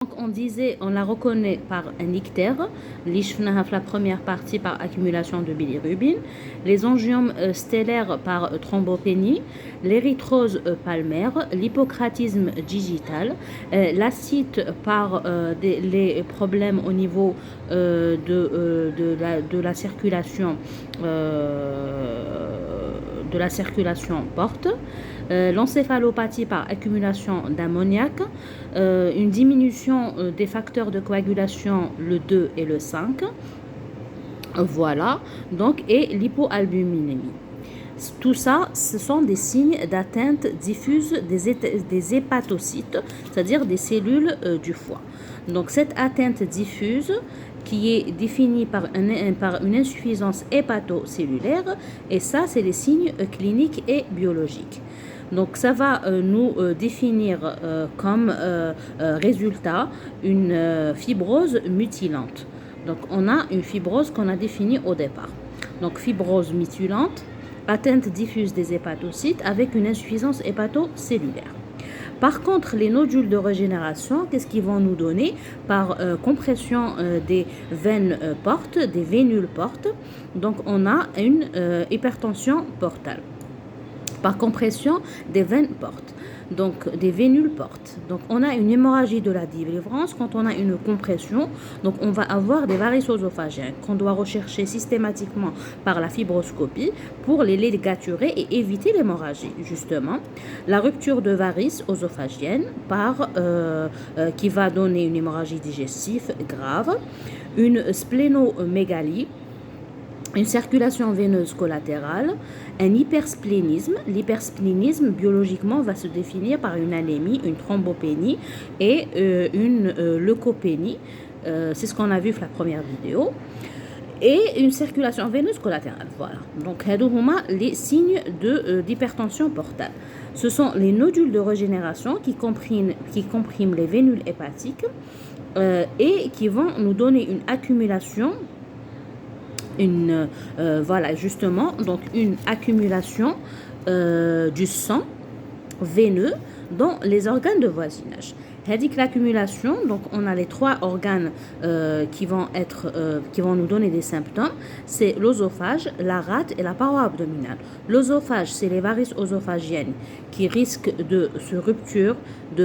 Donc on disait, on la reconnaît par un ictère, l'ishfnahaf la première partie par accumulation de bilirubine, les angiomes stellaires par thrombopénie, l'érythrose palmaire, l'hypocratisme digital, l'acide par les problèmes au niveau de la circulation porte, l'encéphalopathie par accumulation d'ammoniac, une diminution des facteurs de coagulation, le 2 et le 5, voilà, donc, et l'hypoalbuminémie. Tout ça, ce sont des signes d'atteinte diffuse des hépatocytes, c'est-à-dire des cellules du foie. Donc cette atteinte diffuse qui est définie par une insuffisance hépatocellulaire, et ça, c'est les signes cliniques et biologiques. Donc ça va nous définir comme résultat une fibrose mutilante. Donc on a une fibrose qu'on a définie au départ. Donc fibrose mutilante, atteinte diffuse des hépatocytes avec une insuffisance hépatocellulaire. Par contre, les nodules de régénération, qu'est-ce qu'ils vont nous donner? Par compression des veines portes, des vénules portes. Donc on a une hypertension portale. Par compression des veines portes, donc des vénules portes. Donc on a une hémorragie de la délivrance quand on a une compression. Donc on va avoir des varices œsophagiennes qu'on doit rechercher systématiquement par la fibroscopie pour les ligaturer et éviter l'hémorragie. Justement, la rupture de varices œsophagiennes qui va donner une hémorragie digestive grave, une splénomégalie, une circulation veineuse collatérale, un hypersplénisme. L'hypersplénisme, biologiquement, va se définir par une anémie, une thrombopénie et une leucopénie. C'est ce qu'on a vu dans la première vidéo. Et une circulation veineuse collatérale. Voilà. Donc, les signes d'hypertension portale. Ce sont les nodules de régénération qui compriment les vénules hépatiques et qui vont nous donner une accumulation donc une accumulation du sang veineux dans les organes de voisinage. C'est-à-dire que l'accumulation, donc on a les trois organes qui vont nous donner des symptômes, c'est l'œsophage, la rate et la paroi abdominale. L'œsophage, c'est les varices œsophagiennes qui risquent de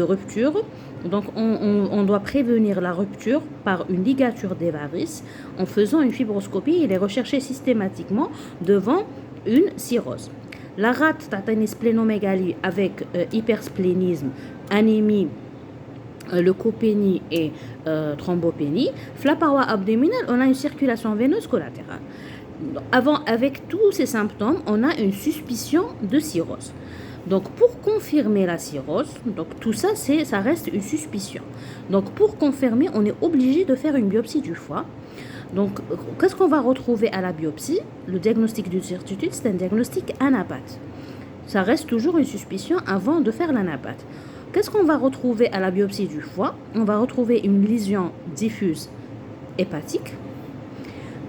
rupture. Donc on doit prévenir la rupture par une ligature des varices en faisant une fibroscopie et les rechercher systématiquement devant une cirrhose. La rate, t'as une splénomégalie avec hypersplénisme, anémie, leucopénie et thrombopénie. La paroi abdominale, on a une circulation veineuse collatérale. Avec tous ces symptômes, on a une suspicion de cirrhose. Donc, pour confirmer la cirrhose, donc tout ça, ça reste une suspicion. Donc, pour confirmer, on est obligé de faire une biopsie du foie. Donc, qu'est-ce qu'on va retrouver à la biopsie? Le diagnostic de certitude, c'est un diagnostic anapathe. Ça reste toujours une suspicion avant de faire l'anapathe. Qu'est-ce qu'on va retrouver à la biopsie du foie? On va retrouver une lésion diffuse hépatique,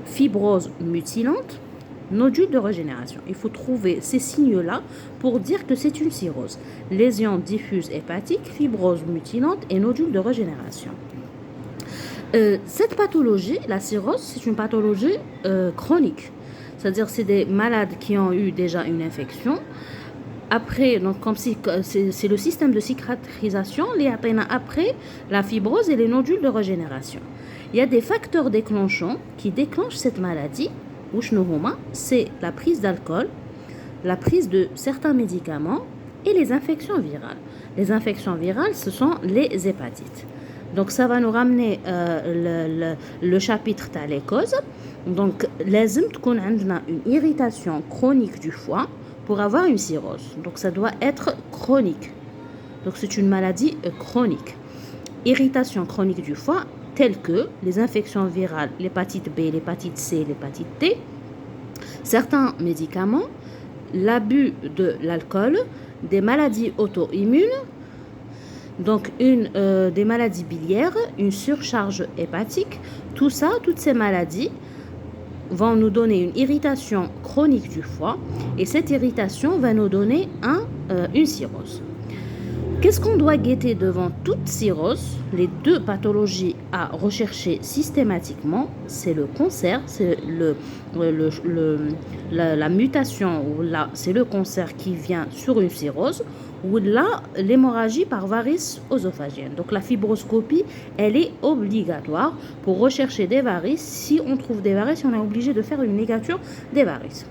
fibrose mutilante, nodule de régénération. Il faut trouver ces signes-là pour dire que c'est une cirrhose. Lésion diffuse hépatique, fibrose mutilante et nodule de régénération. Cette pathologie, la cirrhose, c'est une pathologie chronique. C'est-à-dire c'est des malades qui ont eu déjà une infection. Après, donc comme c'est le système de cicatrisation, après la fibrose et les nodules de régénération. Il y a des facteurs déclenchants qui déclenchent cette maladie. C'est la prise d'alcool, la prise de certains médicaments et les infections virales. Les infections virales, ce sont les hépatites. Donc ça va nous ramener le chapitre de les causes. Donc, لازم تكون عندنا une irritation chronique du foie pour avoir une cirrhose. Donc ça doit être chronique. Donc c'est une maladie chronique. Irritation chronique du foie, telles que les infections virales, l'hépatite B, l'hépatite C, l'hépatite D, certains médicaments, l'abus de l'alcool, des maladies auto-immunes, donc des maladies biliaires, une surcharge hépatique, toutes ces maladies vont nous donner une irritation chronique du foie et cette irritation va nous donner une cirrhose. Qu'est-ce qu'on doit guetter devant toute cirrhose? Les deux pathologies à rechercher systématiquement, c'est le cancer, c'est la mutation, ou là, c'est le cancer qui vient sur une cirrhose, ou là, l'hémorragie par varices œsophagiennes. Donc la fibroscopie, elle est obligatoire pour rechercher des varices. Si on trouve des varices, on est obligé de faire une ligature des varices.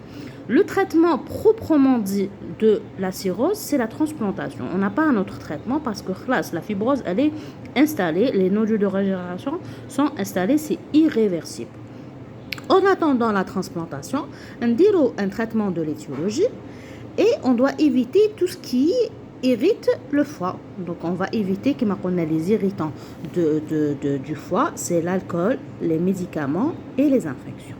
Le traitement proprement dit de la cirrhose, c'est la transplantation. On n'a pas un autre traitement parce que la fibrose, elle est installée, les nodules de régénération sont installés, c'est irréversible. En attendant la transplantation, on dit un traitement de l'étiologie et on doit éviter tout ce qui irrite le foie. Donc on va éviter, comme on a les irritants du foie, c'est l'alcool, les médicaments et les infections.